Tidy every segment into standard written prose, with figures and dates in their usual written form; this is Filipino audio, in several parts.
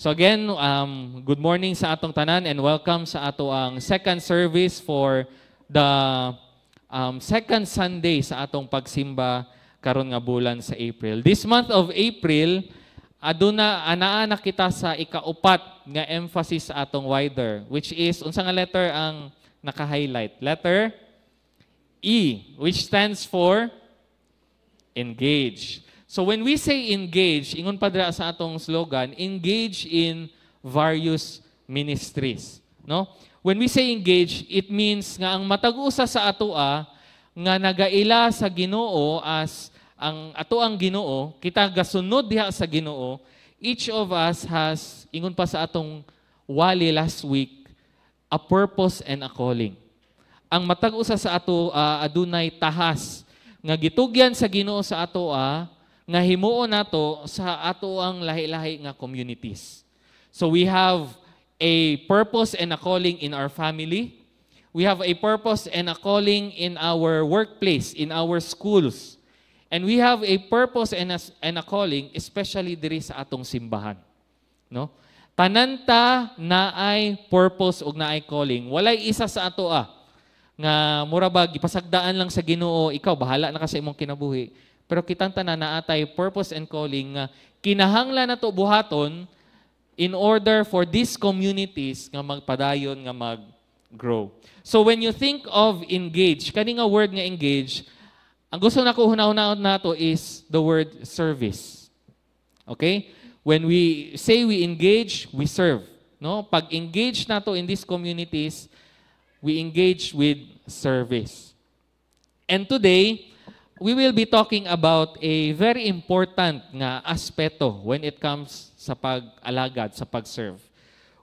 So again, good morning sa atong tanan and welcome sa ato ang second service for the second Sunday sa atong pagsimba karon nga bulan sa April. This month of April, aduna anaa kita sa ikaupat nga emphasis sa atong wider, which is unsa nga letter ang naka-highlight? Letter E, which stands for engage. So when we say engage, ingon pa dira sa atong slogan, engage in various ministries, no? When we say engage, it means nga ang matag-usa sa atoa nga nagaila sa Ginoo as ang atoang Ginoo, kita gasunod diha sa Ginoo, each of us has, ingon pa sa atong wali last week, a purpose and a calling. Ang matag-usa sa ato adunay tahas nga gitugyan sa Ginoo sa atoa nga himuon nato sa ato ang lahi-lahi nga communities. So we have a purpose and a calling in our family. We have a purpose and a calling in our workplace, in our schools. And we have a purpose and a calling especially diri sa atong simbahan. No? Tananta naay purpose ug naay calling. Walay isa sa atoa nga mura ba gipasagdaan lang sa Ginoo, ikaw bahala na ka sa imong kinabuhi. Pero kitang tanan naatay purpose and calling nga kinahanglan nato buhaton in order for these communities nga magpadayon nga mag-grow. So when you think of engage, kani nga word nga engage, ang gusto nako hunahunahon nato is the word service. Okay? When we say we engage, we serve. No? Pag engage nato in these communities, we engage with service. And today, we will be talking about a very important nga aspeto when it comes sa pag-alagad, sa pag-serve,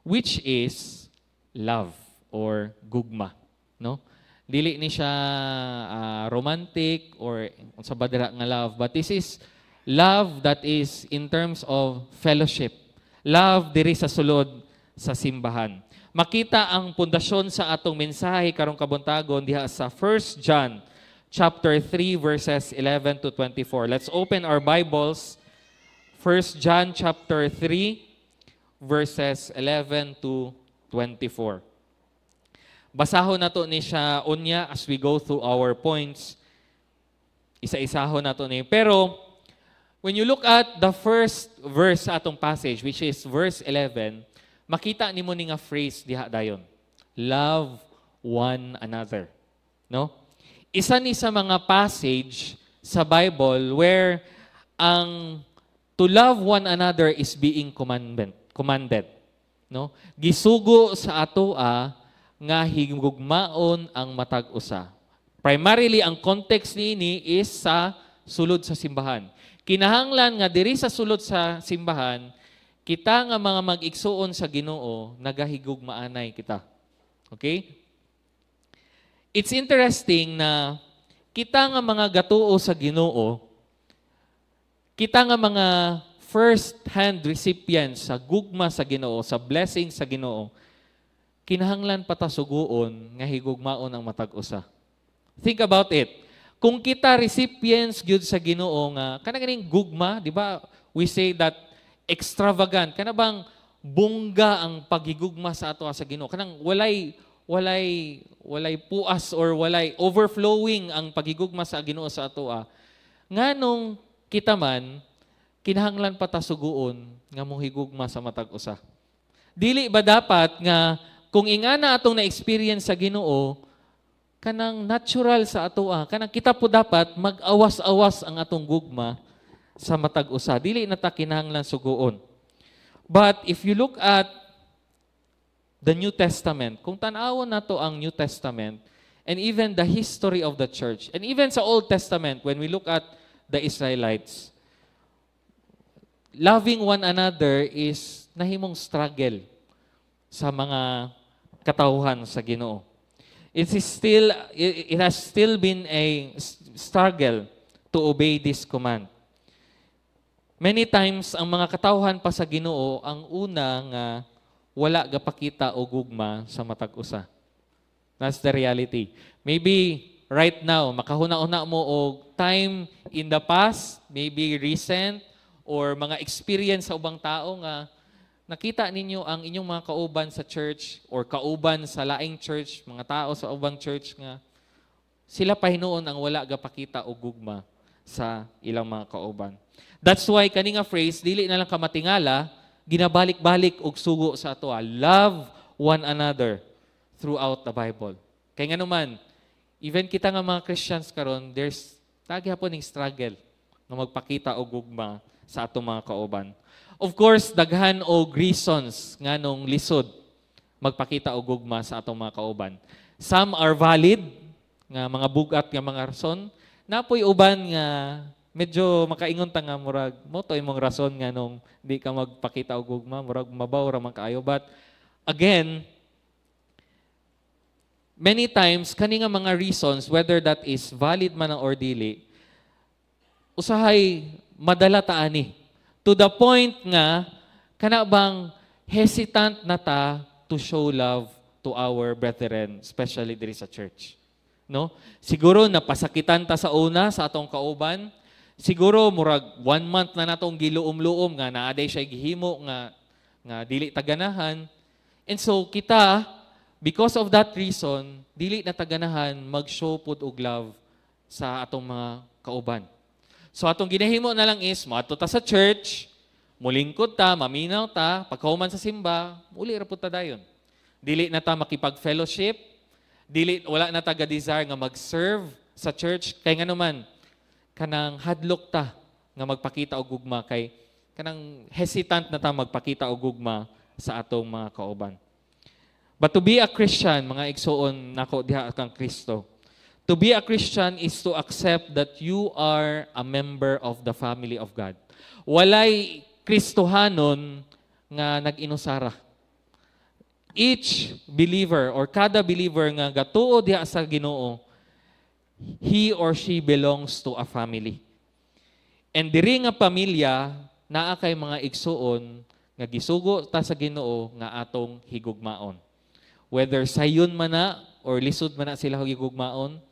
which is love or gugma. No? Dili ni siya romantic or sa badira nga love, but this is love that is in terms of fellowship. Love diri sa sulod sa simbahan. Makita ang pundasyon sa atong mensahe karong kabuntagon diha sa 1 John chapter 3 verses 11 to 24. Let's open our Bibles. 1 John chapter 3 verses 11 to 24. Basahon nato ni siya unya as we go through our points. Isa-isahon nato ni. Pero when you look at the first verse sa atong passage, which is verse 11, makita nimo ni nga phrase diha dayon. Love one another. No? Isa ni sa mga passage sa Bible where ang to love one another is being commanded. No? Gisugo sa atoa nga higugmaon ang matag-usa. Primarily, ang context niini is sa sulod sa simbahan. Kinahanglan nga diri sa sulod sa simbahan, kita nga mga mag-igsuon sa Ginoo, nagahigugmaanay kita. Okay? It's interesting na kita nga mga gatuo sa Ginoo, kita nga mga first-hand recipients sa gugma sa Ginoo, sa blessing sa Ginoo, kinahanglan patasuguon nga higugmaon ang matag-usa. Think about it. Kung kita recipients gyud sa Ginoo nga kana ganing gugma, di ba? We say that extravagant, kana bang bungga ang paghigugma sa ato sa Ginoo. Kanang walay puas or walay overflowing ang paghigugma sa Ginoo sa atoa. Nganong kita man kinahanglan patasuguon nga mohigugma sa matag-usa. Dili ba dapat nga kung ingana atong na-experience sa Ginoo kanang natural sa atoa, kanang kita po dapat mag-awas-awas ang atong gugma sa matag-usa. Dili na ta kinahanglan suguon. But if you look at the New Testament, kung tanawon nato ang New Testament, and even the history of the church, and even sa Old Testament, when we look at the Israelites, loving one another is nahimong struggle sa mga katauhan sa Ginoo. It has still been a struggle to obey this command. Many times, ang mga katauhan pa sa Ginoo, ang una nga wala gapakita o gugma sa matag-usa. That's the reality. Maybe right now, makahuna-una mo og time in the past, maybe recent, or mga experience sa ubang tao nga nakita ninyo ang inyong mga kauban sa church or kauban sa laing church, mga tao sa ubang church nga sila pa hinuon ang wala gapakita og gugma sa ilang mga kauban. That's why kani nga phrase dili na lang kamatingala, ginabalik-balik og sugo sa ato. Love one another throughout the Bible. Kay nga naman, even kita nga mga Christians karon, there's hapon ning struggle na magpakita og gugma sa atong mga kauban. Of course, daghan og reasons nga nung lisod magpakita og gugma sa atong mga kauban. Some are valid, nga mga bugat nga mga rason. Napoy uban nga medyo makaingon ta nga murag mo to imong rason nga nung di ka magpakita og gugma, murag mabaw ra man kaayo. But again, many times kani nga mga reasons, whether that is valid man or dili, usahay madala ta ani. To the point nga, kana bang hesitant na ta to show love to our brethren, especially diri sa church. No? Siguro napasakitan ta sa una sa atong kauban. Siguro murag 1 month na natong giluom-luom nga naaday siya gihimo nga dili taganahan. And so kita, because of that reason, dili na taganahan mag-show pud og love sa atong mga kauban. So atong ginahimo na lang is, maadto ta sa church, mulingkod ta, maminaw ta, pagkahuman sa simba, uli ra pud ta dayon. Dili na ta makipag-fellowship, wala na ta ga-desire nga mag-serve sa church, kay nga naman, kanang hadlok ta nga magpakita og gugma, kay kanang hesitant na ta magpakita og gugma sa atong mga kauban. But to be a Christian, mga igsoon nako diha kang Kristo, to be a Christian is to accept that you are a member of the family of God. Walay Kristohanon nga nag-inusara. Each believer or kada believer nga gatuo diha sa Ginoo, he or she belongs to a family. And diri nga pamilya, naa kay mga igsuon nga gisugo ta sa Ginoo nga atong higugmaon. Whether sayon man na or lisod man na sila higugmaon,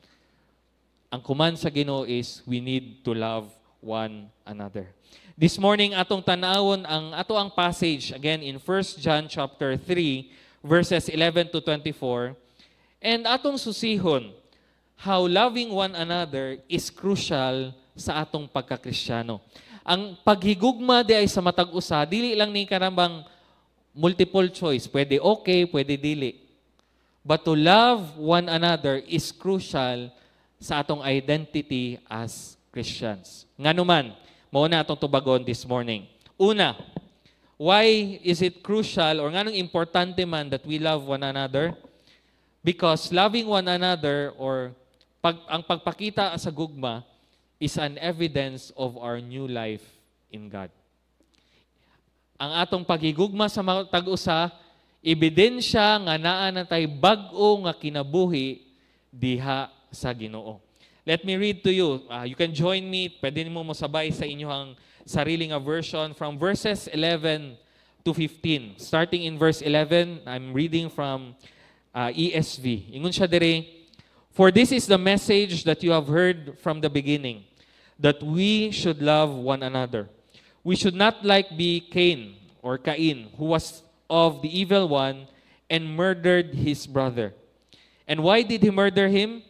ang command sa Ginoo is we need to love one another. This morning atong tanawon ang ato ang passage again in 1 John chapter 3 verses 11 to 24, and atong susihon how loving one another is crucial sa atong pagkakristyano. Ang paghigugma di ay sa matag usa, dili lang ni karambang multiple choice, pwede okay, pwede dili. But to love one another is crucial sa atong identity as Christians. Nga naman, mauna atong tubagon this morning. Una, why is it crucial or nganong importante man that we love one another? Because loving one another or ang pagpakita sa gugma is an evidence of our new life in God. Ang atong paghigugma sa tag-usa, ebidensya nga naa na tay bag-o nga kinabuhi diha sa Ginoo. Let me read to you. You can join me. Pwede mo mosabay sa inyong sariling version from verses 11 to 15. Starting in verse 11, I'm reading from ESV. Ingon siya dire, "For this is the message that you have heard from the beginning, that we should love one another. We should not be Cain, who was of the evil one and murdered his brother. And why did he murder him?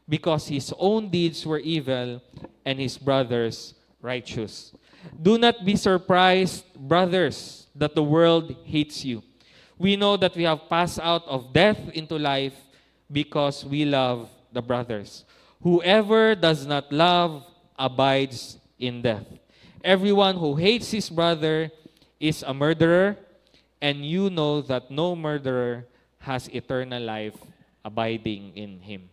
Because his own deeds were evil and his brother's righteous. Do not be surprised, brothers, that the world hates you. We know that we have passed out of death into life because we love the brothers. Whoever does not love abides in death. Everyone who hates his brother is a murderer, and you know that no murderer has eternal life abiding in him."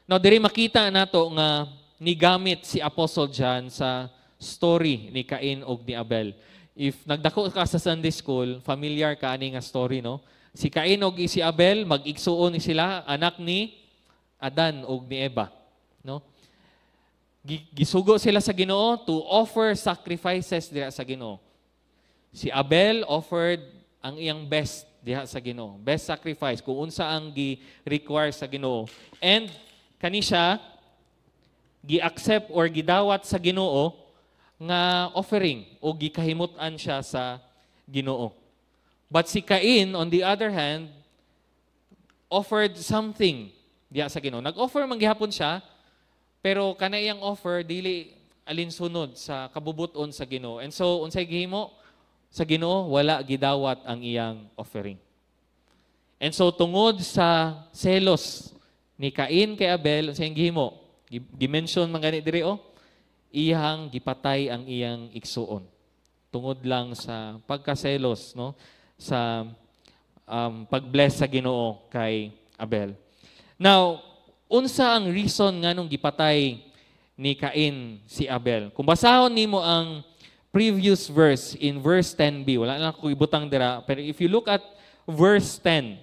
Now, diri makita nato nga nigamit si Apostle John sa story ni Cain ug ni Abel. If nagdako ka sa Sunday school, familiar ka ani nga story, no? Si Cain ug si Abel, mag-igsuon ni sila, anak ni Adan ug ni Eva, no? Gisugo sila sa Ginoo to offer sacrifices diha sa Ginoo. Si Abel offered ang iyang best diha sa Ginoo. Best sacrifice kung unsa ang gi-require sa Ginoo. And kani siya gi-accept or gidawat sa Ginoo nga offering o gikahimut-an siya sa Ginoo. But si Cain, on the other hand, offered something diya sa Ginoo. Nag-offer man gihapon siya, pero kanayang offer dili alinsunod sa kabubuton sa Ginoo. And so unsay gihimo sa Ginoo? Wala gidawat ang iyang offering. And so tungod sa selos ni Cain kay Abel, unsay gihimo? Gimension man gani diri iyang gipatay ang iyang igsuon. Tungod lang sa pagkaselos, no? Sa pag-bless sa Ginoo kay Abel. Now, unsa ang reason nga nung gipatay ni Cain si Abel? Kung basahon nimo ang previous verse in verse 10b, wala na ko ibutang dira, pero if you look at verse 10,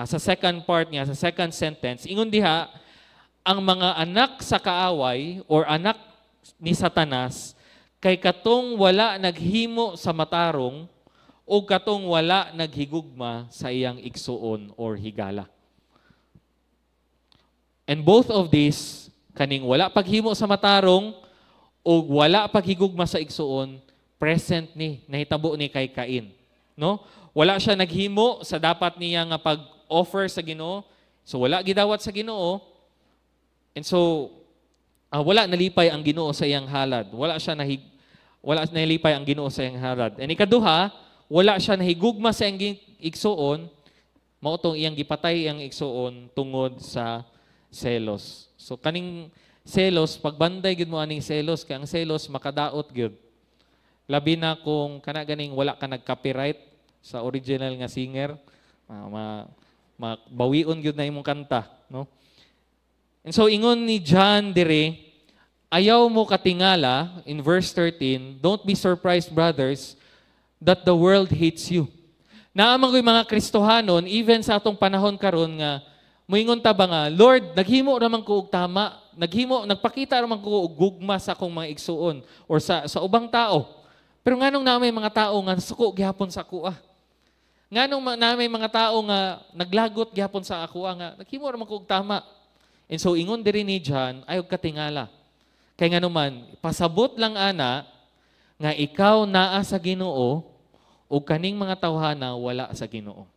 sa second part niya, sa second sentence, ingon diha, ang mga anak sa kaaway or anak ni Satanas kay katong wala naghimo sa matarong o katong wala naghigugma sa iyang igsuon or higala. And both of these, kaning wala paghimo sa matarong o wala paghigugma sa igsuon, present ni, nahitabo ni kay Cain. No? Wala siya naghimo sa dapat niya nga pag-offer sa Ginoo. So wala gidawat sa Ginoo. And so wala nalipay ang Ginoo sa iyang halad. Wala nalipay ang Ginoo sa iyang halad. And ikaduha, wala siya nahigugma sa iyang igsuon, mao tong iyang gipatay iyang igsuon tungod sa selos. So kaning selos, pagbanday gid mo aning selos, kay ang selos makadaot gyud. Labi na kung kana ganing wala ka nag-copyright sa original nga singer, bawion gyud na imong kanta, no? And so ingon ni John dire, ayaw mo katingala in verse 13, don't be surprised, brothers, that the world hates you. Naamang ko'y mga Kristohanon, even sa atong panahon karon nga, moingon ta ba nga, Lord, naghimo raman ko og tama, nagpakita raman ko og gugma sa akong mga igsuon or sa ubang tao. Pero nganong na may mga tao nga suko gihapon sa kuha. Nganong na may mga tao nga naglagot gihapon sa ako nga naghimo raman ko og tama. And so ingon diri ni John, ayog katingala. Kay nganuman, pasabot lang ana nga ikaw naa sa Ginoo o kaning mga tawhana wala sa Ginoo.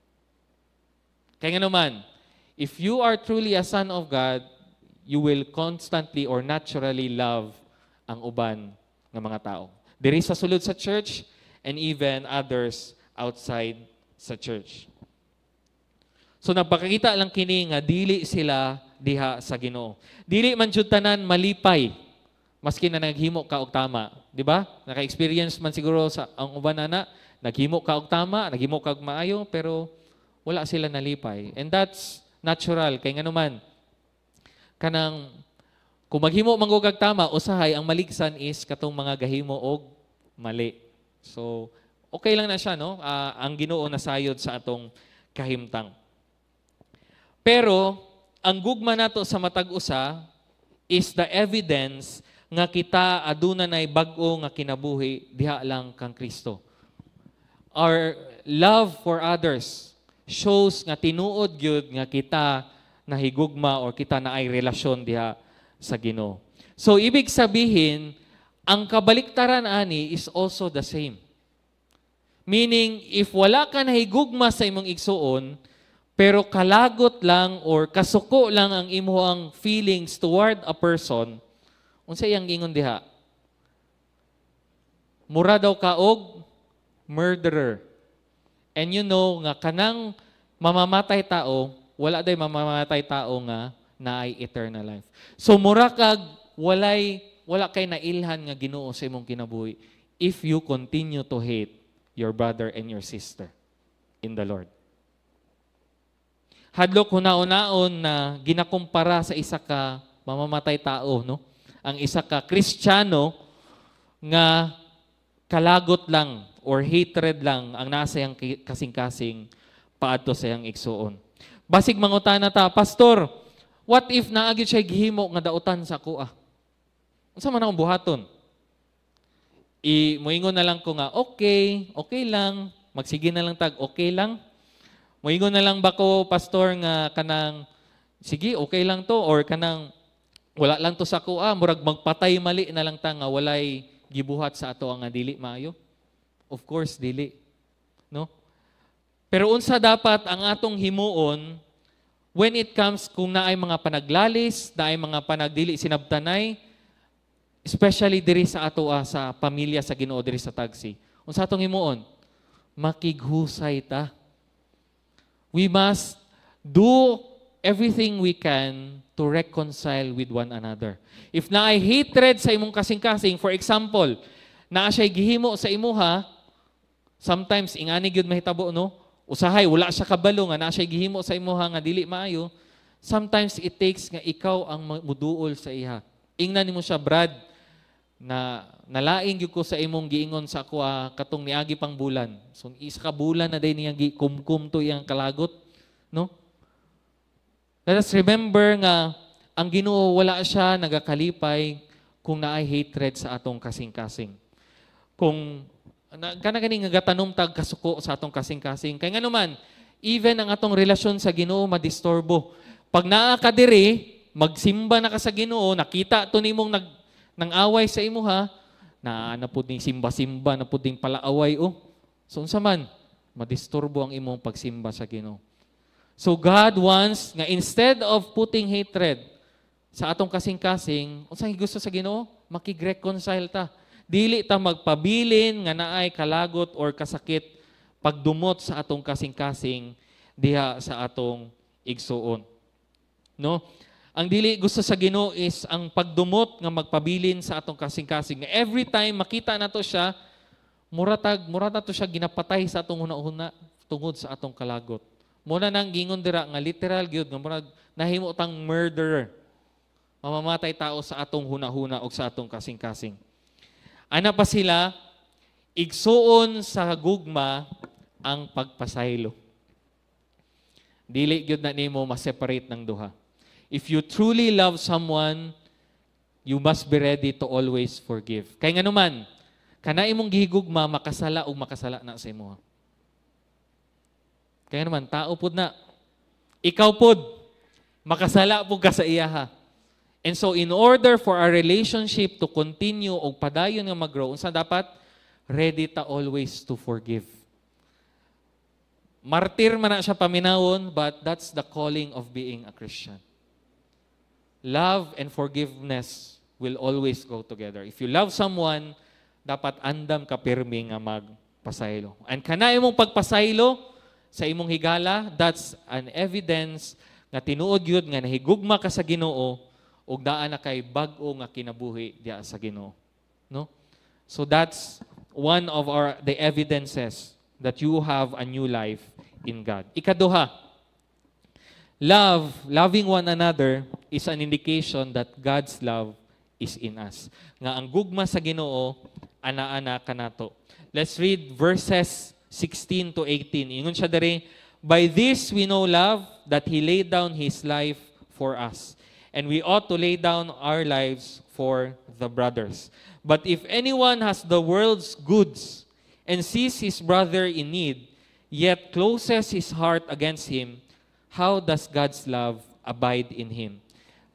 Kaya nga naman, if you are truly a son of God, you will constantly or naturally love ang uban ng mga tao. Diri sa sulod sa church and even others outside sa church. So nagpakita lang kini nga dili sila diha sa Ginoo. Dili man jud tanan malipay maski na naghimo ka og tama, di ba? Naka-experience man siguro sa ang uban ana, naghimo ka og tama, naghimo ka og maayo, pero wala sila nalipay. And that's natural kay nganuman kanang kung maghimo man og tama, usahay ang maligsan is katong mga gahimo og mali. So okay lang na siya, no? Ang Ginoo nasayod sa atong kahimtang. Pero ang gugma nato sa matag usa is the evidence nga kita aduna nay bag-o nga kinabuhi diha lang kang Kristo. Our love for others shows nga tinuod gyud nga kita nahigugma or kita naay relasyon diha sa Ginoo. So ibig sabihin, ang kabaliktaran ani is also the same. Meaning, if wala ka nahigugma sa imong igsuon, pero kalagot lang or kasuko lang ang imong feelings toward a person, unsa iyang ingon diha? Mura daw ka og murderer. And you know nga kanang mamamatay tao, wala day mamamatay tao nga naay eternal life. So mura kag wala kay nailhan nga Ginoo sa imong kinabuhi if you continue to hate your brother and your sister in the Lord. Hadlok hunaon-naon na ginakumpara sa isa ka mamamatay tao, no? Ang isa ka Kristiyano nga kalagot lang or hatred lang ang nasa yang kasing-kasing paadto sa yang igsuon. Basig mangutana ta, Pastor, what if naagi siya gihimo nga dautan sa kuha? Unsa man akong buhaton? Moingon na lang ko nga, okay lang, magsige na lang tag, okay lang. Moingon na lang ba ko, Pastor, nga kanang, sige, okay lang to, or kanang, wala lang to sa kuha, murag magpatay mali na lang ta nga walay gibuhat sa ato ang dili maayo? Of course, dili. no? Pero unsa dapat ang atong himuon when it comes kung naay mga panaglalis, naay mga panagdili sinabtanay, especially diri sa atoa sa pamilya sa Ginoo diri sa Tagsi. Unsa atong himuon? Makighusay ta. We must do everything we can to reconcile with one another. If naay hatred sa imong kasing-kasing, for example, naa siya'y gihimo sa imuha, sometimes ingani gyud mahitabo, no? Usahay wala siya kabalo nga naa siya'y gihimo sa imuha nga dili maayo. Sometimes it takes nga ikaw ang muduol sa iha. Ingnan nimo siya, Brad, na nalaing gyud ko sa imong giingon sa ako katong niagi pang bulan. So isa ka bulan na day niya gikumkum to iyang kalagot, no? Let us remember nga ang Ginoo wala siya nagakalipay kung naay hatred sa atong kasing-kasing. Kung kana gani nga gatanom tag kasuko sa atong kasing-kasing. Kay ngano man, even ang atong relasyon sa Ginoo madisturbo. Pag naa ka diri, magsimba na ka sa Ginoo, nakita to nimong nang away sa imuha, na pud ning simba-simba, na pud ning palaaway So unsa man, madisturbo ang imong pagsimba sa Ginoo. So God wants nga instead of putting hatred sa atong kasing-kasing, unsa gusto sa Ginoo? Makig-reconcile ta. Dili ta magpabilin nga naay kalagot or kasakit pagdumot sa atong kasing-kasing diha sa atong igsuon. No? Ang dili gusto sa Ginoo is ang pagdumot nga magpabilin sa atong kasing-kasing. Every time makita nato siya, mura to siya ginapatay sa atong hunahuna tungod sa atong kalagot. Muna nang gingon dira nga literal gyud nga murag nahimo tang murderer. Mamamatay tao sa atong hunahuna o sa atong kasing-kasing. Ana pa sila, igsuon sa gugma ang pagpasaylo. Dili gyud na nimo ma-separate ng duha. If you truly love someone, you must be ready to always forgive. Kay ngano man, kana imong gihigugma makasala o makasala na sa imo. Kaya naman, tao pud na. Ikaw pud, makasala pud ka sa iyaha. And so, in order for our relationship to continue o padayon nga mag-grow, unsa dapat? Ready ta always to forgive. Martir man na siya paminawon, but that's the calling of being a Christian. Love and forgiveness will always go together. If you love someone, dapat andam ka pirmi nga magpasaylo. And kana imong pagpasaylo sa imong higala, that's an evidence nga tinuod yun nga nahigugma ka sa Ginoo ug daan na kay bag-o nga kinabuhi diya sa Ginoo. No? So that's one of the evidences that you have a new life in God. Ikaduha, loving one another is an indication that God's love is in us. Nga ang gugma sa Ginoo ana-ana kanato. Let's read verses 16 to 18. Ingon siya dere, by this we know love, that He laid down His life for us. And we ought to lay down our lives for the brothers. But if anyone has the world's goods and sees his brother in need, yet closes his heart against him, how does God's love abide in him?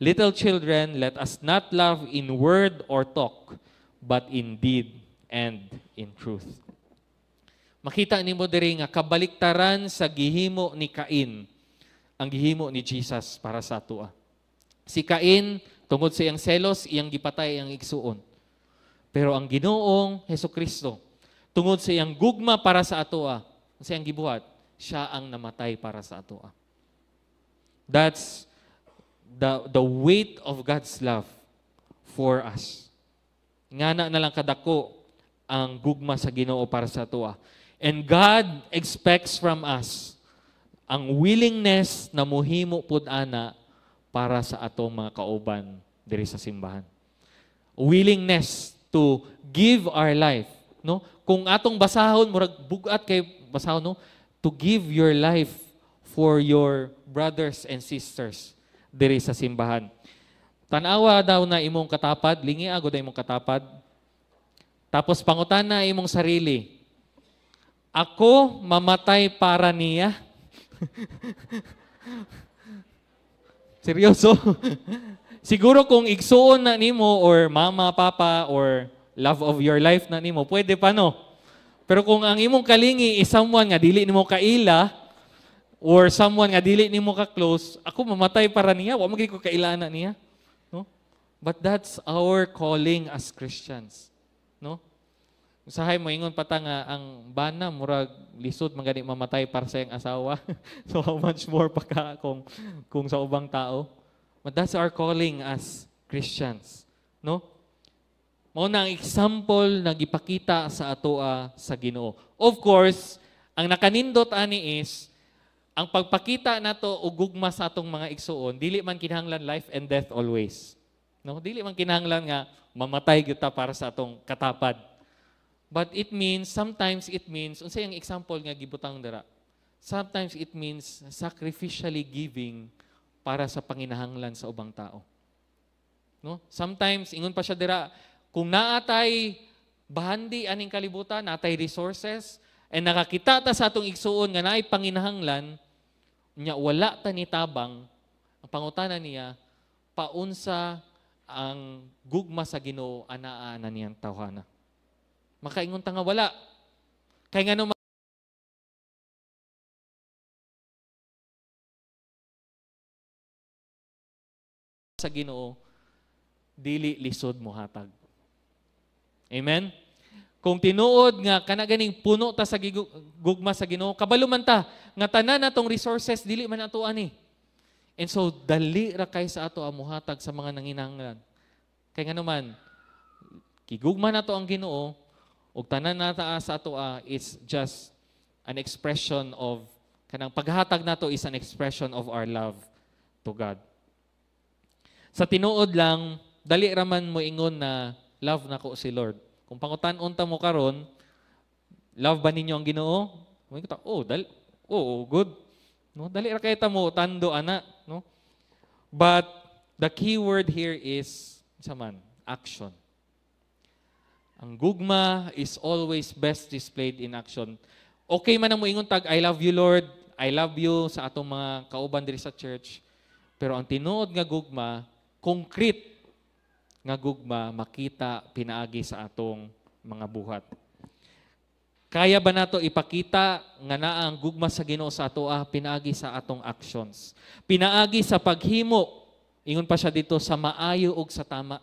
Little children, let us not love in word or talk, but in deed and in truth. Makita nimo diri nga kabaliktaran sa gihimo ni Cain, ang gihimo ni Jesus para sa atoa. Si Cain, tungod sa iyang selos, iyang gipatay ang igsuon. Pero ang Ginoong Hesukristo, tungod sa iyang gugma para sa atoa, sa iyang gibuhat, siya ang namatay para sa atoa. That's the weight of God's love for us. Ngana na lang kadako ang gugma sa Ginoo para sa atoa. And God expects from us ang willingness na muhimo pud ana para sa atong mga kauban diri sa simbahan. Willingness to give our life, no? Kung atong basahon murag bugat kay basahon, no? To give your life for your brothers and sisters diri sa simbahan. Tanawa daw na imong katapad, lingi agud na imong katapad. Tapos pangutana imong sarili, ako mamatay para niya? Seryoso? Siguro kung igsuon na nimo or mama, papa, or love of your life na nimo, pwede pa no? Pero kung ang imong kalingi is someone nga dili nimo kaila or someone nga dili nimo ka close, ako mamatay para niya, wa magid ko kailana niya, no? But that's our calling as Christians, no? Usahay mo ingon pata nga ang bana murag lisod man gani mamatay para sa iyang asawa. So how much more pa ka kung sa ubang tao? But that's our calling as Christians, no? Mao na ang example na gipakita sa atoa sa Ginoo. Of course, ang nakanindot ani is ang pagpakita nato og gugma sa atong mga igsuon, dili man kinahanglan life and death always. No, dili man kinahanglan nga mamatay gyud ta para sa atong katapad. But it means, sometimes it means, unsay ang example nga gibutang dira? Sometimes it means sacrificially giving para sa panginahanglan sa ubang tao. No? Sometimes, ingon pa siya dira, kung naatay bahandi aning kalibutan, naatay resources, and nakakita ta sa atong igsuon nga naay panginahanglan, nya wala ta ni tabang, ang pangutana niya, paunsa ang gugma sa Ginoo anaa na niyang tawhana. Makaingon ta nga wala. Kay ngano sa Ginoo dili lisod mo hatag. Amen. Kung tinuod nga kana ganing puno ta sa gugma sa Ginoo, kabalo man ta nga tanan natong resources dili man ato ani. And so dali ra kay sa ato amuhatag sa mga nanginahanglan. Kay ngano man kigugma nato ang Ginoo ug tanan nata sa ato is just an expression of kanang paghatag nato is an expression of our love to God. Sa tinuod lang dali ra man mo ingon na love nako si Lord. Kung pangutan-on ta mo karon, love ba ninyo ang Ginoo? Mo kita, good. No, dali ra kay ta mo tando ana, no? But the key word here is action. Ang gugma is always best displayed in action. Okay man ang moingon tag, I love you Lord, I love you sa atong mga kauban diri sa church. Pero ang tinuod nga gugma, concrete nga gugma, makita pinaagi sa atong mga buhat. Kaya ba nato ipakita nga naa ang gugma sa Ginoo sa ato pinaagi sa atong actions. Pinaagi sa paghimo, ingon pa siya dito, sa maayo ug sa tama.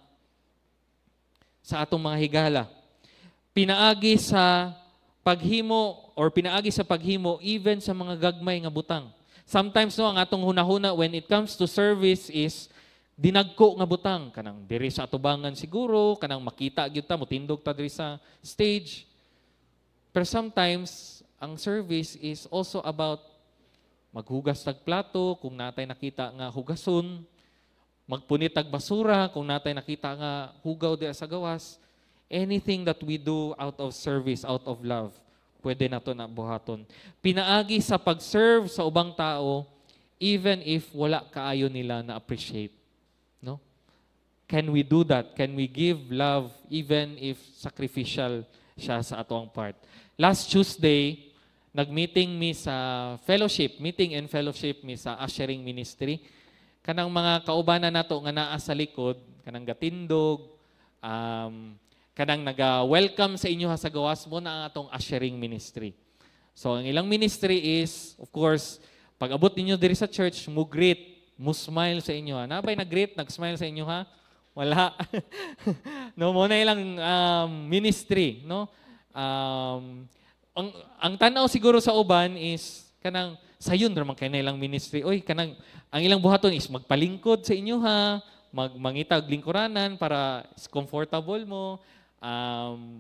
Sa atong mga higala. Pinaagi sa paghimo or pinaagi sa paghimo even sa mga gagmay nga butang. Sometimes no ang atong hunahuna when it comes to service is dinagko nga butang kanang diri sa atubangan siguro, kanang makita gyud ta motindog ta diri sa stage. Pero sometimes ang service is also about maghugas tag plato kung natay nakita nga hugason, magpunit tag basura kung natay nakita nga hugaw diya sa gawas. Anything that we do out of service, out of love, pwede nato na buhaton. Pinaagi sa pag-serve sa ubang tao even if wala kaayo nila na appreciate. No? Can we do that? Can we give love even if sacrificial siya sa atong part? Last Tuesday, nag-meeting mi sa fellowship, meeting and fellowship mi sa ushering ministry. Kanang mga kaubanan nato nga naa sa likod, kanang gatindog, kanang naga-welcome sa inyo sa gawas mo na ang atong ushering ministry. So ang ilang ministry is, of course, pag abot ninyo diri sa church, mo greet, mo smile sa inyo. Nabay nag-greet, nag-smile sa inyo ha? Wala. No, mo na ilang ministry, no? Ang tanaw siguro sa uban is kanang sayon ra man kay na ilang ministry. Oy, kanang ang ilang buhaton is magpalingkod sa inyo ha, mangitag lingkuranan para comfortable mo,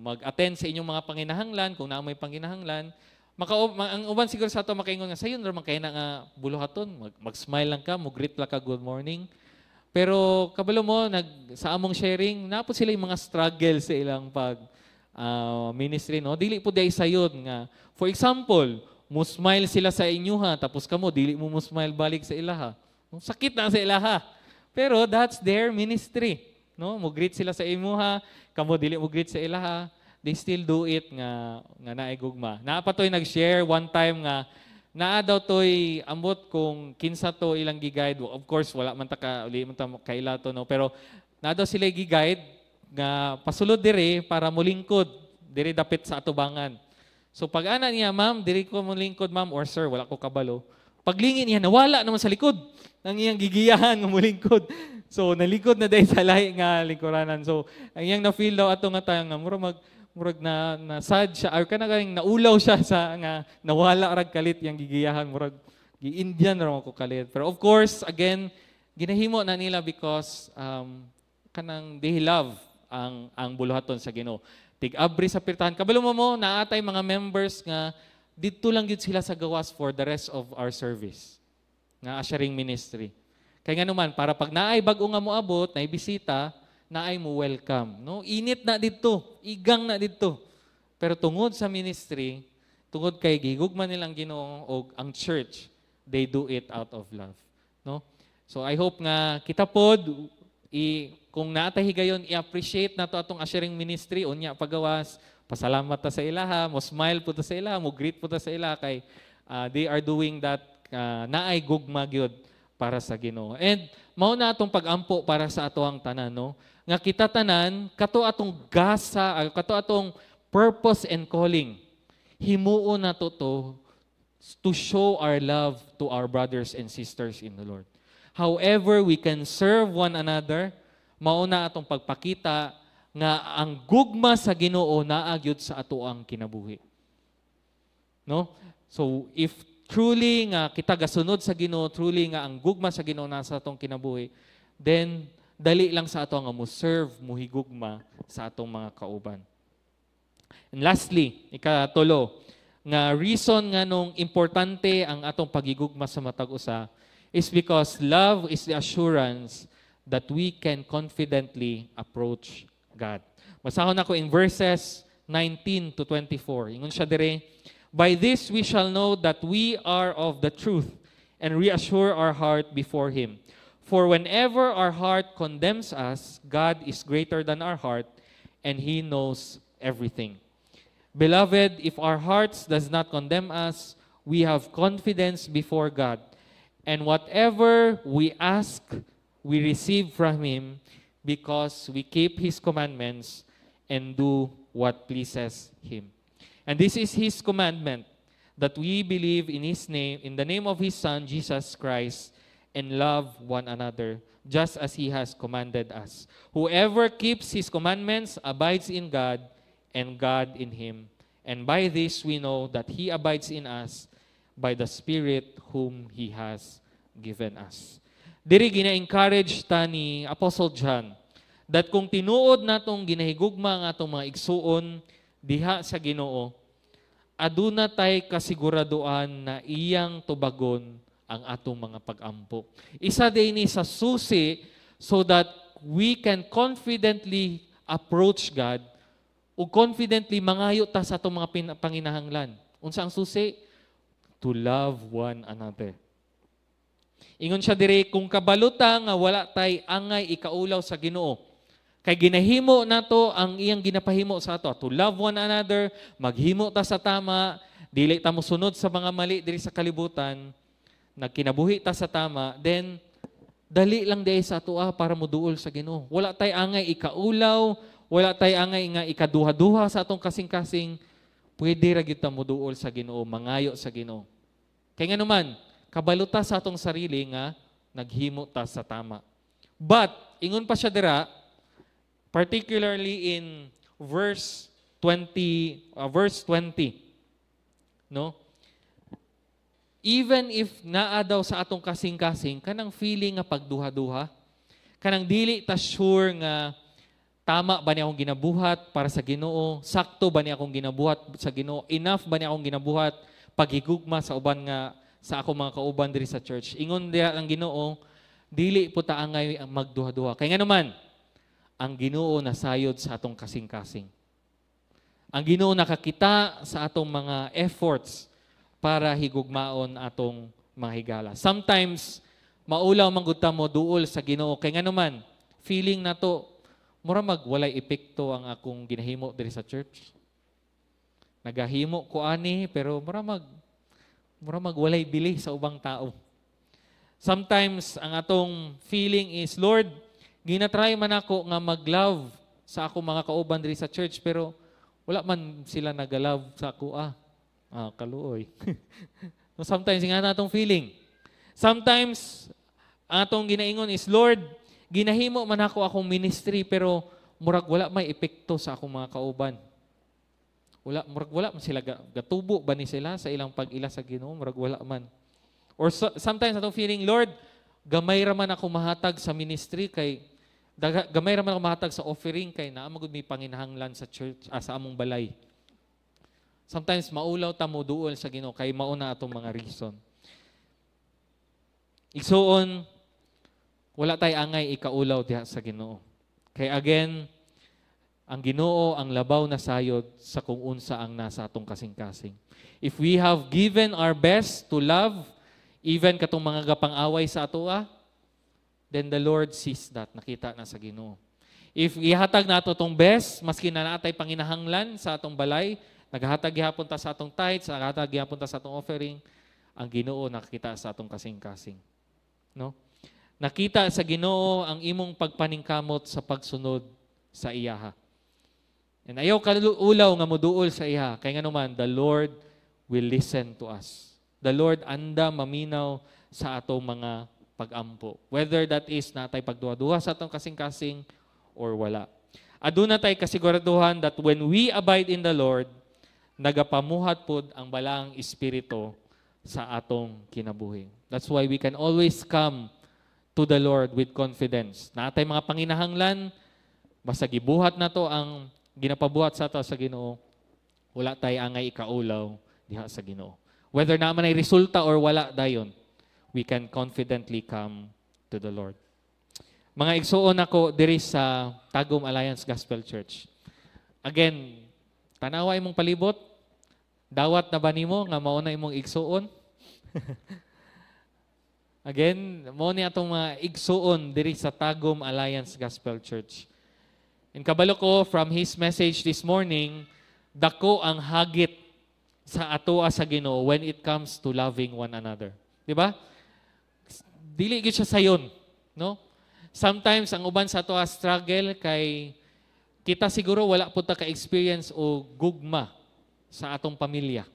mag-attend sa inyong mga panginahanglan kung naa may panginahanglan. Ang uban siguro sa ato makaingon nga sayon ra man kay na nga buluhaton, mag-smile lang ka, mo-greet lang ka good morning. Pero kabalo mo sa among sharing, napo sila yung mga struggle sa ilang pag ministry, no? Dili po day sayon nga. For example, mo smile sila sa inyo ha, tapos kamo dili mo smile balik sa ilaha. Sakit na sa ilaha. Pero that's their ministry, no? Mo greet sila sa imo ha, kamo dili mo greet sa ilaha. They still do it nga naay gugma. Naa pa toy nag-share one time nga naa daw toy ambot kung kinsa to ilang gi-guide. Of course wala man ta kaila to, no? Pero naa daw sila gi-guide nga pasulod dire para molingkod dire dapit sa atubangan. So pag ana niya, ma'am, diri ko mo lingkod, ma'am, or sir, wala ko kabalo. Paglingin niya, nawala naman sa likod ng iyang gigiyahan ng mulingkod. So nalikod na dahil sa lahi nga lingkuranan. So ang iyang na-feel daw ato nga tayo nga murag na sad siya or kana galing naulaw siya sa nga nawala rag kalit yang gigiyahan murag gi-Indian ra ko kalit. Pero of course, again, ginahimo na nila because kanang they love ang buluhaton sa Ginoo. Tig-abri sa pirtahan. Kabalo mo naatay mga members nga dito lang yun sila sa gawas for the rest of our service. Nga ushering ministry. Kaya nga naman, para pag naay bago nga mo abot, naay bisita, naay mo welcome. No? Init na dito, igang na dito. Pero tungod sa ministry, tungod kay gigugman nilang Ginoo o ang church, they do it out of love. No? So I hope nga kita pod, kung naatay higayon, i-appreciate na to atong ushering ministry, unya pagawas, pasalamat ta sa ilaha, mo smile po ta sa ilaha, mo greet po ta sa ilaha kay they are doing that naay gugma gyud para sa Ginoo. And mao na atong pag-ampo para sa atoang tanan, no? Nga kita tanan kato atong gasa, kato atong purpose and calling. Himuon na to show our love to our brothers and sisters in the Lord. However we can serve one another, mao na atong pagpakita nga ang gugma sa Ginoo naagyod sa ato ang kinabuhi. No? So if truly nga kita gasunod sa Ginoo, truly nga ang gugma sa Ginoo nasa atong kinabuhi, then dali lang sa ato nga mo serve, mo higugma sa atong mga kauban. And lastly, ikatulo, nga reason nga nung importante ang atong pagigugma sa matag usa is because love is the assurance that we can confidently approach God. Masahon ako in verses 19 to 24. Ingon siya dire, by this we shall know that we are of the truth and reassure our heart before Him. For whenever our heart condemns us, God is greater than our heart and He knows everything. Beloved, if our hearts does not condemn us, we have confidence before God. And whatever we ask, we receive from Him because we keep His commandments and do what pleases Him. And this is His commandment, that we believe in His name, in the name of His Son, Jesus Christ, and love one another, just as He has commanded us. Whoever keeps His commandments abides in God, and God in him. And by this we know that He abides in us, by the Spirit whom He has given us. Diri gina-encourage ta ni Apostle John that kung tinuod natong ginahigugma nga atong mga igsuon diha sa Ginoo, aduna tay kasiguraduan na iyang tubagon ang atong mga pag-ampo. Isa din ni sa susi so that we can confidently approach God o confidently mangayo ta sa atong mga panginahanglan. Unsa ang susi? To love one another. Ingon siya dire, kung kabaluta nga wala tay angay ikaulaw sa Ginoo, kay ginahimo nato ang iyang ginapahimo sa ato, to love one another, maghimo ta sa tama, dili ta mosunod sa mga mali diri sa kalibutan, nagkinabuhi ta sa tama, then dali lang diay sa ato para moduol sa Ginoo. Wala tay angay ikaulaw, wala tay angay nga ikaduha-duha sa atong kasing-kasing, pwede ra gyud ta moduol sa Ginoo, mangayo sa Ginoo. Kay nga naman, kabaluta sa atong sarili nga naghimo ta sa tama. But ingon pa siya dira, particularly in verse 20, no? Even if naa daw sa atong kasing-kasing kanang feeling nga pagduha-duha, kanang dili ta sure nga tama ba ni akong ginabuhat para sa Ginoo, sakto ba ni akong ginabuhat sa Ginoo, enough ba ni akong ginabuhat paghigugma sa uban nga sa ako mga kauban diri sa church. Ingon diha ang Ginoo, dili po ta angay magduha-duha. Kay nga naman, ang Ginoo nasayod sa atong kasing-kasing. Ang Ginoo nakakita sa atong mga efforts para higugmaon atong mga higala. Sometimes maulaw man gud ta mo duol sa Ginoo. Kay nga naman, feeling nato mura magwalay epekto ang akong ginahimo diri sa church. Nagahimo ko ani pero mura magwalay bili sa ubang tao. Sometimes, ang atong feeling is, Lord, ginatry man ako nga mag-love sa ako mga kauban diri sa church, pero wala man sila nag-love sa ako. Kaluoy. No, sometimes nga natong feeling. Sometimes atong ginaingon is, Lord, ginahimo man ako akong ministry pero murag wala may epekto sa akong mga kauban. Murag wala man sila gatubo ba ni sila sa ilang pag-ila sa Ginoo, murag wala man. Or sometimes atong feeling, Lord, gamay ra man ako mahatag sa ministry kay gamay ra man ako mahatag sa offering kay naa magud may panginahanglan sa church, sa among balay. Sometimes maulaw ta mo duol sa Ginoo kay mao na atong mga reason. Igsuon, wala tay angay ikaulaw diha sa Ginoo. Kay again, ang Ginoo ang labaw na sayod sa kung unsa ang nasa atong kasing-kasing. If we have given our best to love even katong mga gapang-away sa atoa, then the Lord sees that, nakita na sa Ginoo. If ihatag nato tong best, maski na natay panginahanglan sa atong balay, naghatag gihapon ta sa atong tithes, naghatag gihapon ta sa atong offering, ang Ginoo nakita sa atong kasing-kasing. No? Nakita sa Ginoo ang imong pagpaningkamot sa pagsunod sa iyaha. And ayaw kaulaw nga moduol sa iyaha, kay nga naman, the Lord will listen to us. The Lord anda maminaw sa atong mga pag-ampo. Whether that is natay pagduha-duha sa atong kasing-kasing or wala. Aduna tay kasiguraduhan that when we abide in the Lord, nagapamuhat pod ang balang espiritu sa atong kinabuhi. That's why we can always come to the Lord with confidence. Natay mga panginahanglan, basta gibuhat na to ang ginapabuhat sa ato sa Ginoo, wala tay angay ikaulaw diha sa Ginoo. Whether naman ay resulta or wala dayon, we can confidently come to the Lord. Mga igsuon ako diri sa Tagum Alliance Gospel Church. Again, tanawa imong palibot, dawat na ba nimo nga mao na imong igsuon? Again, mao ni atong mga igsuon diri sa Tagum Alliance Gospel Church. In kabalo ko from his message this morning, dako ang hagit sa atoa sa Ginoo when it comes to loving one another. Di ba? Dili gyud siya sayon, no? Sometimes ang uban sa atoa struggle kay kita siguro wala pud ta ka-experience o gugma sa atong pamilya.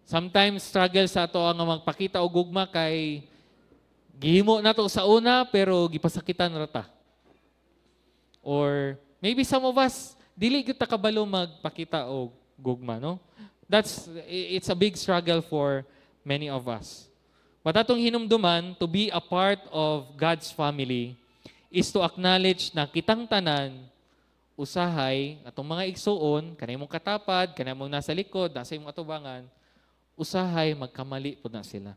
Sometimes struggle sa ato nga magpakita og gugma kay gihimo nato sa una pero gipasakitan ra ta. Or maybe some of us dili gyud ta kabalo magpakita og gugma, no? It's a big struggle for many of us. But atong hinumduman to be a part of God's family is to acknowledge na kitang tanan usahay atong mga igsuon, kanay mong katapad, kanay mong nasa likod, nasa imong atubangan, usahay magkamali pud na sila.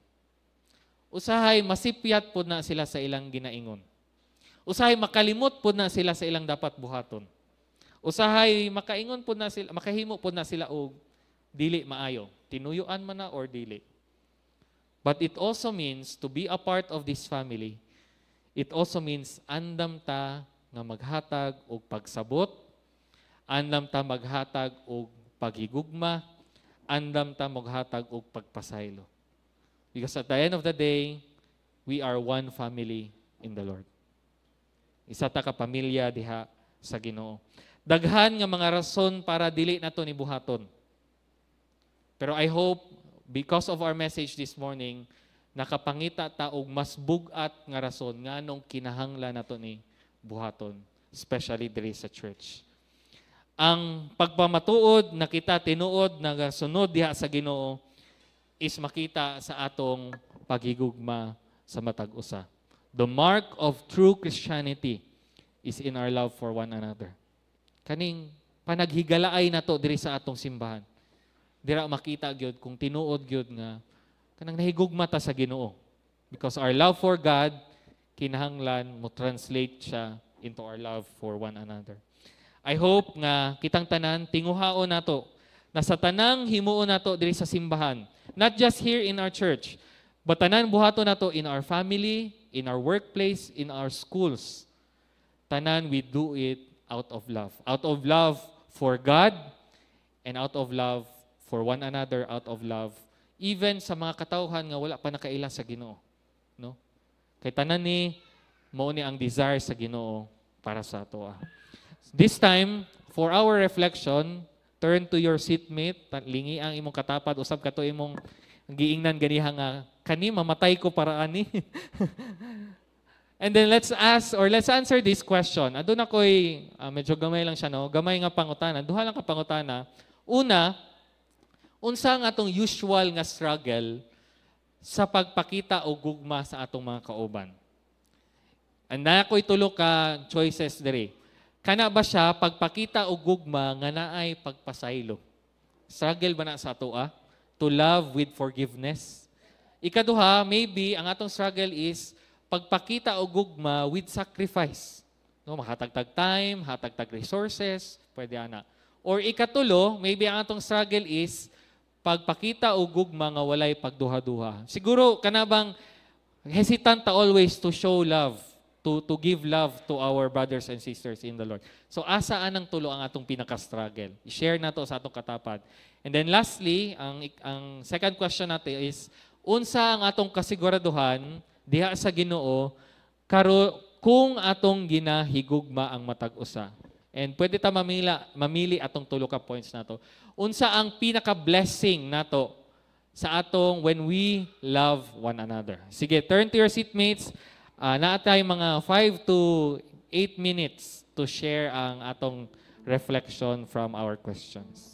Usahay masipyat pud na sila sa ilang ginaingon. Usahay makalimot pud na sila sa ilang dapat buhaton. Usahay makaingon pud na sila, makahimo pud na sila og dili maayo, tinuyuan man na or dili. But it also means to be a part of this family. It also means andam ta nga maghatag og pagsabot, andam ta maghatag og paghigugma, andam ta maghatag og pagpasaylo. Because at the end of the day, we are one family in the Lord. Isa ta ka pamilya diha sa Ginoo. Daghan nga mga rason para dili nato ni buhaton. Pero I hope because of our message this morning, nakapangita ta og mas bugat nga rason nganong kinahanglan nato ni buhaton, especially diri sa church. Ang pagpamatuod na kita tinuod nagasunod diha sa Ginoo is makita sa atong paghigugma sa matag usa. The mark of true Christianity is in our love for one another. Kaning panaghigalaay nato diri sa atong simbahan. Dira makita gyud kung tinuod gyud nga kanang nahigugma ta sa Ginoo. Because our love for God kinahanglan mo translate siya into our love for one another. I hope nga kitang tanan tinguhaon nato na sa tanang himuon nato diri sa simbahan, not just here in our church, but tanan buhaton nato in our family, in our workplace, in our schools. Tanan we do it out of love. Out of love for God and out of love for one another, out of love even sa mga katawhan nga wala pa nakaila sa Ginoo, no? Kay tanan ni mao ni ang desire sa Ginoo para sa ato. This time for our reflection, turn to your seatmate, lingi ang imong katapat, usab ka to imong giingnan ganiha nga, kani mamatay ko para ani. And then let's answer this question. Adun ako'y, medyo gamay lang siya, no? Gamay nga pangutana. Duha lang ka pangutana. Una, unsa nga atong usual nga struggle sa pagpakita o gugma sa atong mga kauban? And na ako'y tulo ka choices diri. Kana ba siya pagpakita o gugma nga naay pagpasaylo? Struggle ba na sa atoa? To love with forgiveness? Ikaduha, maybe ang atong struggle is pagpakita o gugma with sacrifice. No, mahatagtag time, hatagtag resources, pwede ana. Or ikatulo, maybe ang atong struggle is pagpakita o gugma nga walay pagduha-duha. Siguro kanabang hesitant ta always to show love, to give love to our brothers and sisters in the Lord. So asaan ang tulo ang atong pinaka-struggle? I-share nato sa atong katapat. And then lastly, ang second question natin is unsa ang atong kasiguraduhan diha sa Ginoo kung atong ginahigugma ang matag usa. And pwede ta mamili atong tulo ka points nato. Unsa ang pinaka-blessing nato sa atong when we love one another. Sige, turn to your seatmates. Naatay mga 5 to 8 minutes to share ang atong reflection from our questions.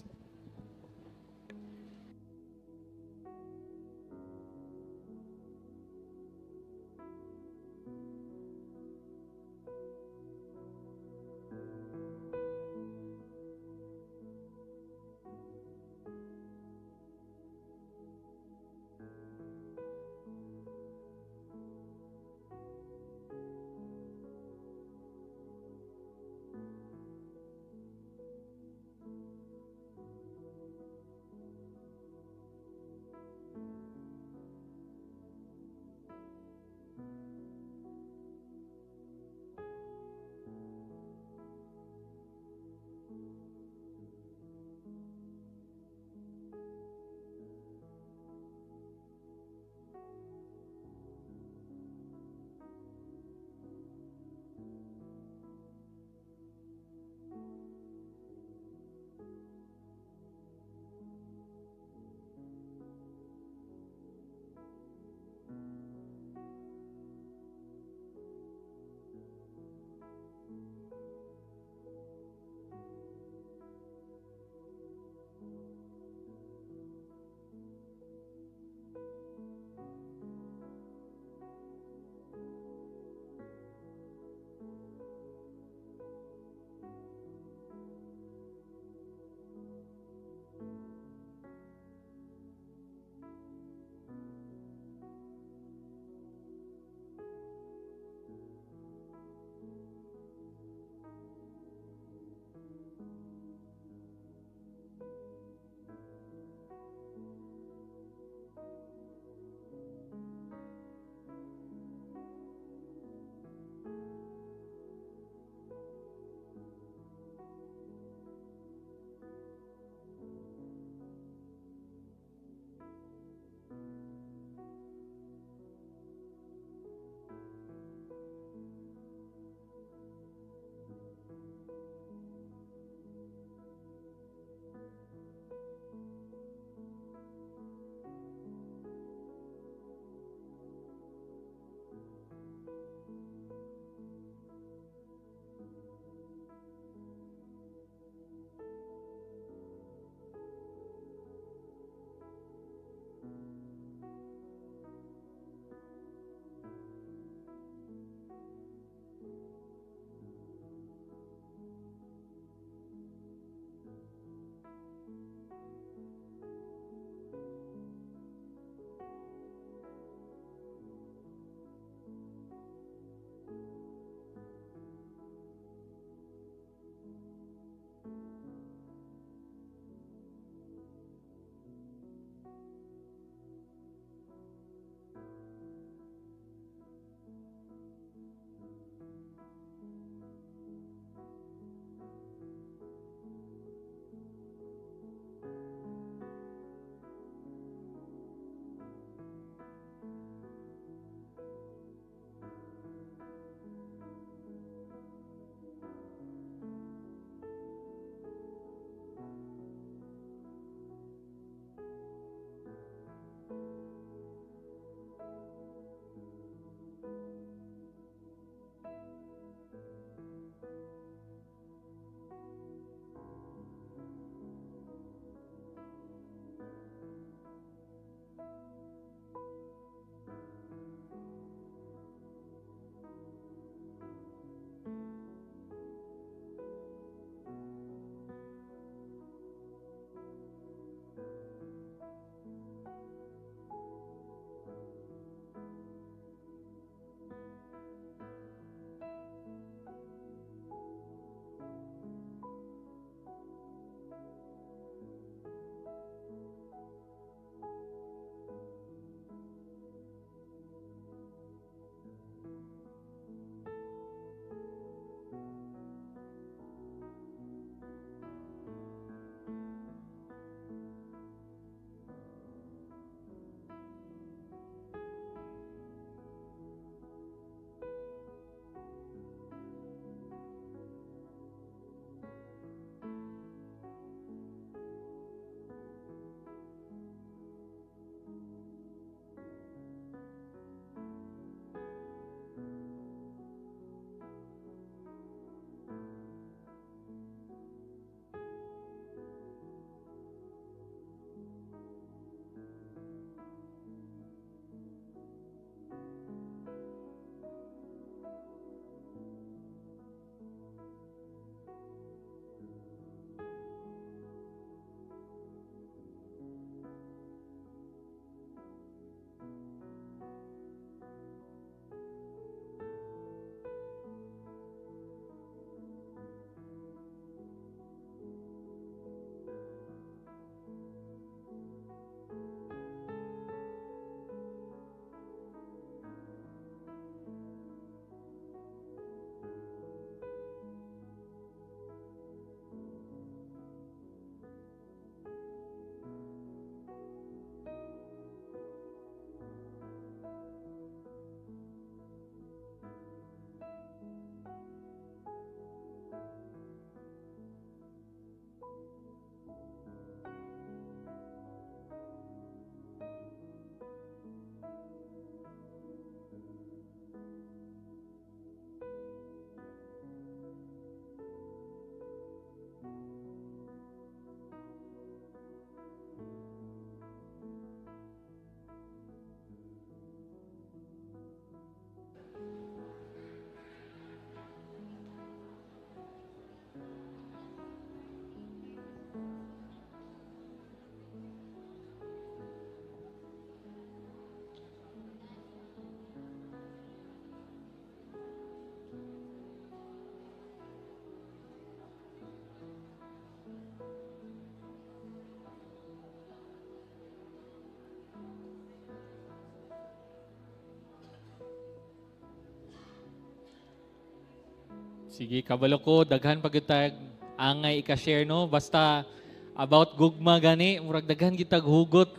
Sige, kabalo ko, daghan pagitag angay ika-share, no? Basta about gugma gani, murag daghan kitag hugot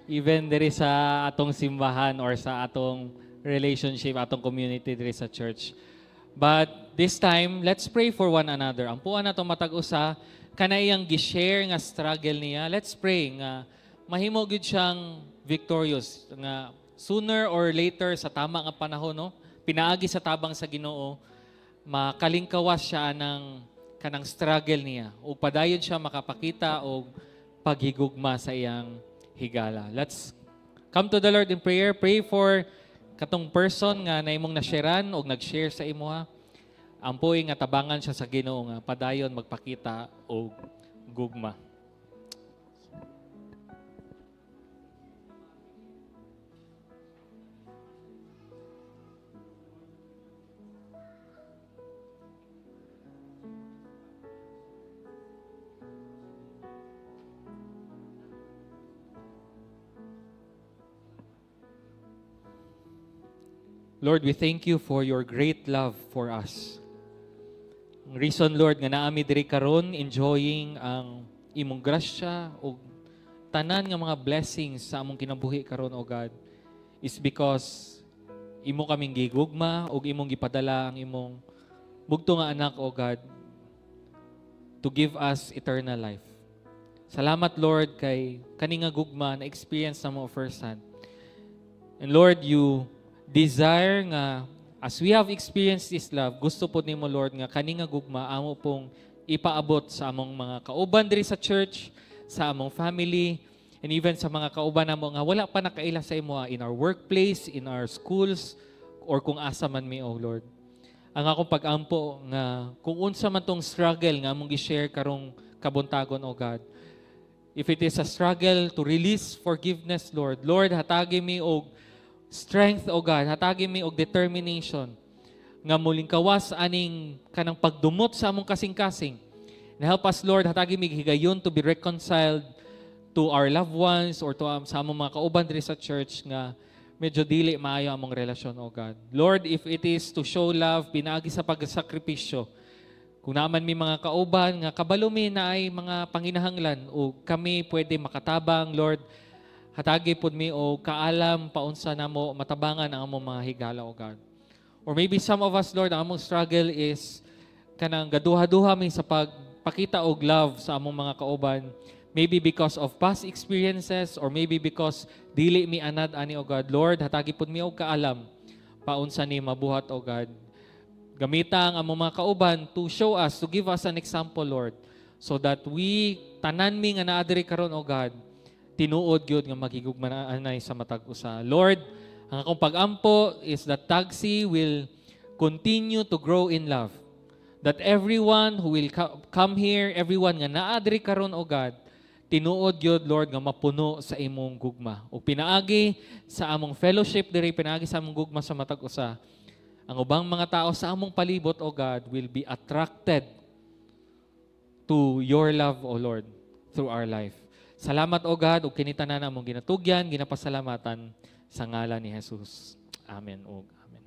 even diri sa atong simbahan or sa atong relationship, atong community diri sa church. But this time, let's pray for one another. Ang puan na itong matag-usa, kanayang gi-share nga struggle niya. Let's pray nga mahimo gid siyang victorious. Nga sooner or later sa tama nga panahon, no? Pinaagi sa tabang sa Ginoo, makalingkawas siya ng kanang struggle niya. O padayon siya makapakita o paghigugma sa iyang higala. Let's come to the Lord in prayer. Pray for katong person nga na imong nasharean o nag-share sa imo ha. Ampoy nga tabangan siya sa Ginoo nga padayon magpakita o gugma. Lord, we thank you for your great love for us. Ang reason, Lord, nga naami diri karon enjoying ang imong grasya o tanan nga mga blessings sa among kinabuhi karon, O God, is because imo kaming gigugma o imong gipadala ang imong bugto nga anak, O God, to give us eternal life. Salamat, Lord, kay kani nga gugma na experience na mo first hand. And Lord, you desire nga as we have experienced this love, gusto po nimo, Lord, nga kani nga gugma amo pong ipaabot sa among mga kauban diri sa church, sa among family, and even sa mga kauban namo nga wala pa nakaila sa imo in our workplace, in our schools, or kung asa man mi, O Lord. Ang akong pag-ampo nga kung unsa man tong struggle nga among gi-share karong kabuntagon, O God, if it is a struggle to release forgiveness, Lord, hatagi mi og strength, O God, hatagi mi og determination nga muling kawas aning kanang pagdumot sa among kasing-kasing. And help us, Lord, hatagi mi higayon to be reconciled to our loved ones or to sa among mga kauban diri sa church nga medyo dili maayo among relasyon, O God. Lord, if it is to show love, pinaagi sa pagsakripisyo, kung naman may mga kauban nga kabalo mi na ay mga panginahanglan o kami pwede makatabang, Lord, hatagi pod mi o kaalam paunsa namo matabangan ang among mga higala, O God. Or maybe some of us, Lord, ang among struggle is kanang gaduha-duha mi sa pagpakita og love sa among mga kauban. Maybe because of past experiences or maybe because dili mi anad ani, O God. Lord, hatagi pod mi og kaalam paunsa ni mabuhat, O God. Gamita ang among mga kauban to show us, to give us an example, Lord, so that we tanan mi nga naa diri karon, O God, tinuod gyud nga magigugmananay sa matag usa. Lord, ang akong pag-ampo is that Tagsi will continue to grow in love. That everyone who will come here, everyone nga naa diri karon, O God, tinuod gyud, Lord, nga mapuno sa imong gugma. O pinaagi sa among fellowship diri, pinaagi sa among gugma sa matag usa. Ang ubang mga tao sa among palibot, O God, will be attracted to your love, O Lord, through our life. Salamat, O God, ug kinitanan among ginatugyan, ginapasalamatan sa ngalan ni Jesus. Amen, O amen.